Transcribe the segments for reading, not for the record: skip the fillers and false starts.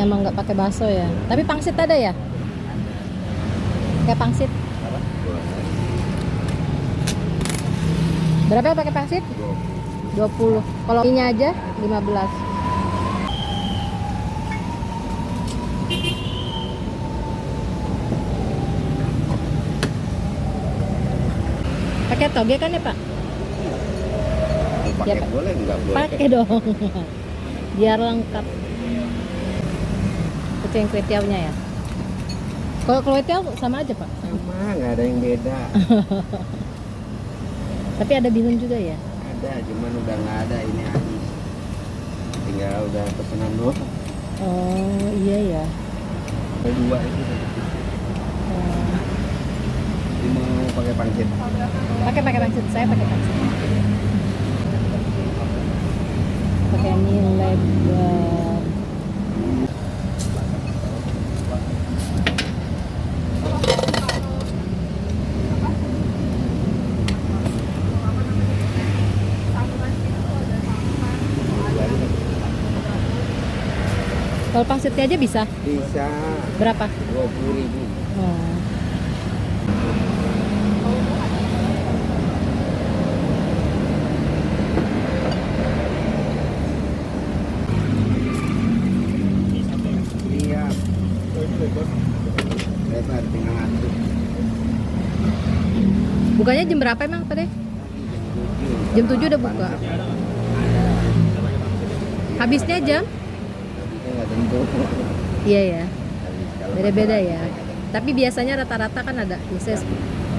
emang nggak pakai bakso ya. Tapi pangsit ada ya? Kayak pangsit. Berapa ya pakai pangsit? 20. Kalau ini aja 15. Pakai toge kan ya, Pak? Pakai Ya, Pak. boleh nggak boleh? Pakai dong. Biar lengkap. Kucing kue tiawnya ya. Kalau kue tiaw sama aja, Pak. Sama, nggak ada yang beda. Tapi ada bihun juga ya. Ada, cuman udah nggak ada, ini habis. Tinggal udah pesanan doang. Oh iya ya. Ada dua itu. Oh. Ini mau pakai pangsit. Pakai pangsit. Saya pakai pangsit. Pakai mie lebar. Kalau pangsitnya aja bisa? Bisa Berapa? 20.000. Oh. Iya. Lebar tinggal ngantuk. Bukanya jam berapa emang Pak deh? Jam 7 udah buka. Habisnya jam? Habisnya nggak tentu. Iya ya. Habis kalau Beda-beda masalah, ya. Tapi biasanya rata-rata kan ada biasanya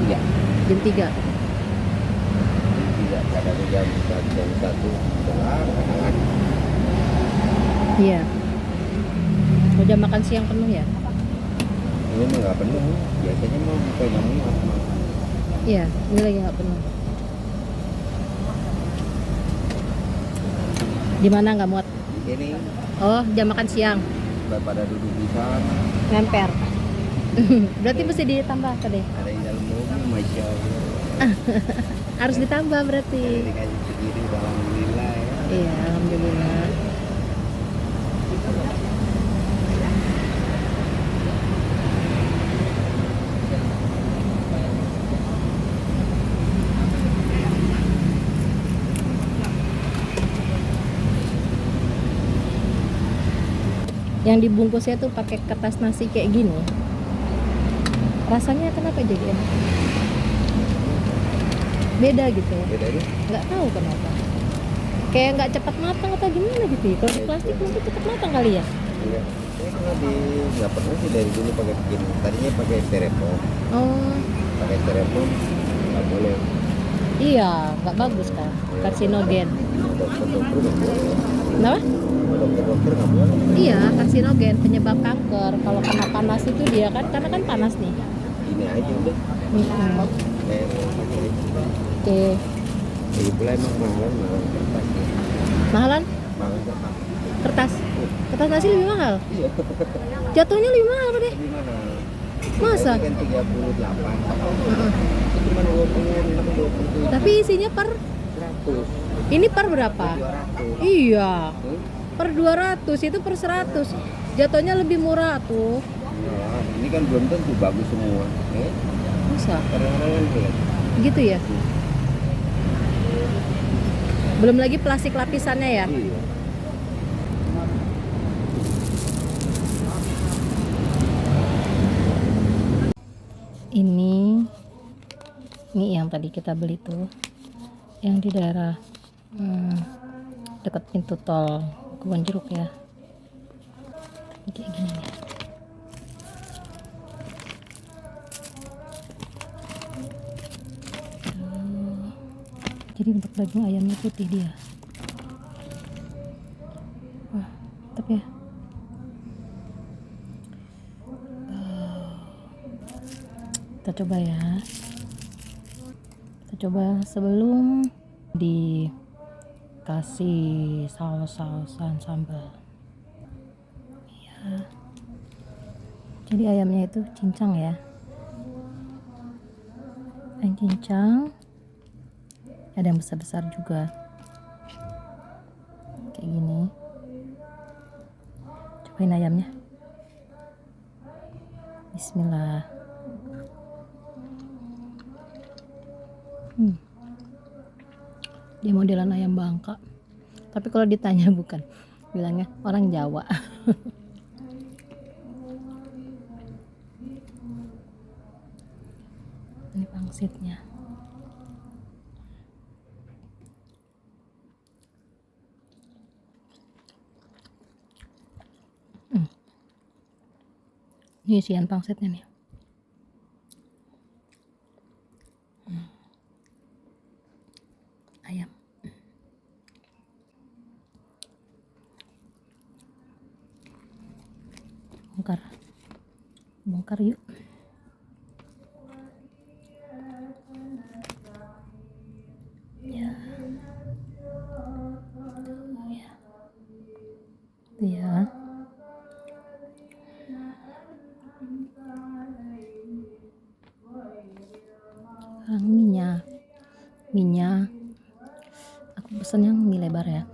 Iya. jam 3. Tidak kadang jam 1 kadang. Iya. Udah makan siang penuh ya? Ini mah nggak penuh. Biasanya mau buka jam 5. Iya, ini lagi nggak penuh. Di mana nggak muat? Ini Oh, jam makan siang. pada duduk di sana. Ngemper. Berarti mesti ditambah Pak deh. Ada yang dalam mobil, masya Allah. Harus ditambah berarti. Jadi dikasih segini, udah alhamdulillah ya. Iya, alhamdulillah. Yang dibungkusnya tuh pakai kertas nasi kayak gini. Rasanya kenapa jadi enak? Beda gitu ya. Bedanya? Nggak tahu kenapa. Kayak nggak cepat matang atau gimana gitu ya. Kalau di plastik mungkin cepat matang kali ya. Enggak. Saya nggak pernah sih dari dulu pakai begini. Tadinya pakai styrofoam. Oh, Pakai styrofoam nggak boleh. iya, nggak bagus kan. Karsinogen. Dokter-dokter nggak boleh. Kenapa? Dokter-dokter nggak boleh. Iya, karsinogen penyebab kanker. Kalau kena panas itu dia kan, karena kan panas nih. Ini aja udah. Kayak pakai. Oke, Jadi pula emang mahal kertas. mahalan Mahal kertas. kertas. Kertas nasi lebih mahal. Iya. Jatuhnya lebih mahal Pak deh. Lebih mahal. Masa? Tadi kan 38. Heeh. Cuma 26, 27. Tapi isinya per 100. ini per berapa? 200. Iya, Hmm? per 200 itu per 100. Jatuhnya lebih murah tuh. Nah, ini kan belum tentu bagus semua. Masa? Kadang-kadang kan Gitu ya? Belum lagi plastik lapisannya ya. iya. Ini mie yang tadi kita beli tuh, yang di daerah dekat pintu tol Kebon Jeruk ya. Ini kayak gini nih. Jadi untuk daging ayamnya putih dia. Wah, mantap ya. Kita coba ya. Kita coba sebelum dikasih saus-sausan sambal. Ya. Jadi ayamnya itu cincang ya. Ayam cincang. Ada yang besar-besar juga. Kayak gini. Cobain ayamnya. Bismillah. Dia modelan ayam Bangka, tapi kalau ditanya bukan, bilangnya orang Jawa. Ini pangsitnya. Ini isian pangsitnya nih. Ayam. Bongkar yuk. Ya. Tuh ya. Sekarang minyak aku pesen yang mie lebar ya.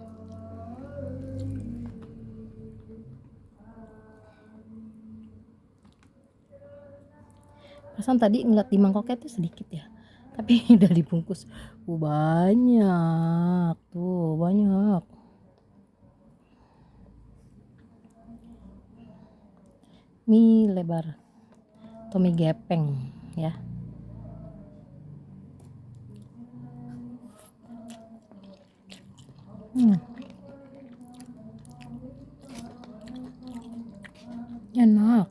Perasaan tadi ngeliat di mangkoknya tuh sedikit ya, tapi udah dibungkus. Banyak tuh, banyak. Mie lebar atau mie gepeng ya. Enak.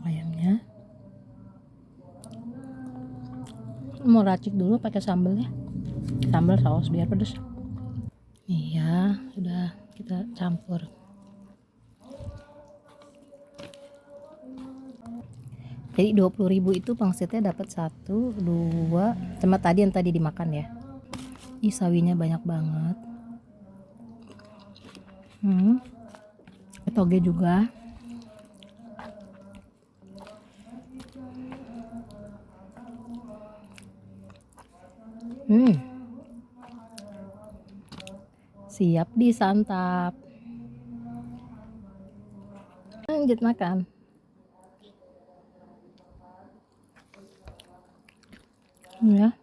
Ayamnya mau racik dulu pakai sambal ya, sambal saus biar pedes. Nih ya, sudah kita campur. Jadi 20.000 itu pangsitnya dapat 1, 2, sama tadi yang tadi dimakan ya. Ih, sawinya banyak banget. Toge juga. Siap disantap. Lanjut makan. Ya.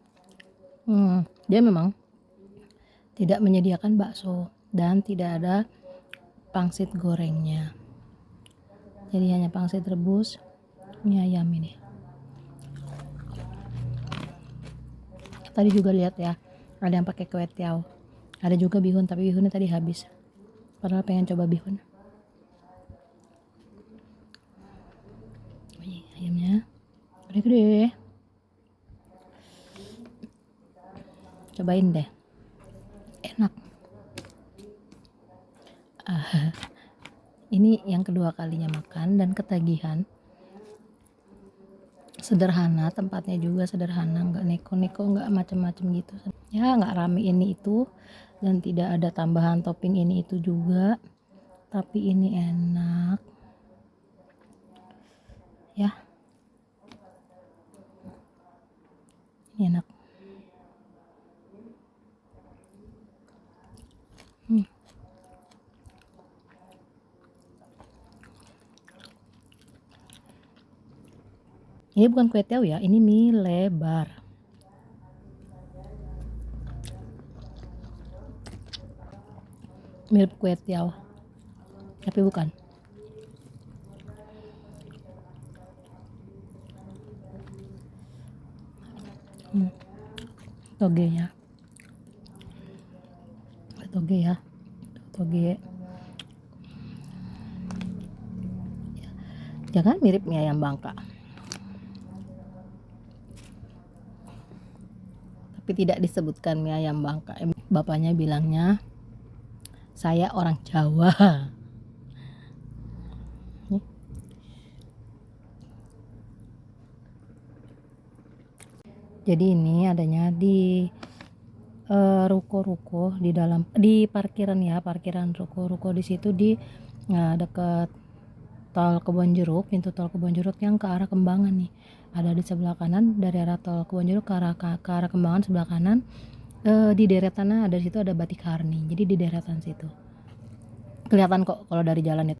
Dia memang tidak menyediakan bakso dan tidak ada pangsit gorengnya. Jadi hanya pangsit rebus, mie ayam ini. Tadi juga lihat ya, ada yang pakai kue tiaw. Ada juga bihun, tapi bihunnya tadi habis. Padahal pengen coba bihun. Ayamnya gede-gede. Cobain deh. Enak. Ini yang kedua kalinya makan dan ketagihan. Sederhana, tempatnya juga sederhana, nggak neko-neko, nggak macem-macem gitu ya, nggak rame ini itu, dan tidak ada tambahan topping ini itu juga, tapi ini enak ya, ini enak. Ini bukan kue tiaw ya, ini mie lebar. Mirip kue tiaw, tapi bukan. Toge ya. Toge ya. Toge. Jangan mirip mie ayam Bangka. Tapi tidak disebutkan mie ayam Bangka. Bapaknya bilangnya saya orang Jawa. Jadi ini adanya di ruko-ruko di dalam, di parkiran ya, parkiran ruko-ruko di situ di dekat tol Kebonjeruk, pintu tol Kebonjeruk yang ke arah Kembangan nih. Ada di sebelah kanan dari arah tol Kebonjeruk ke arah Kembangan sebelah kanan. Di deretannya ada, situ ada Batik Harni. Jadi di deretan situ. kelihatan kok kalau dari jalan itu.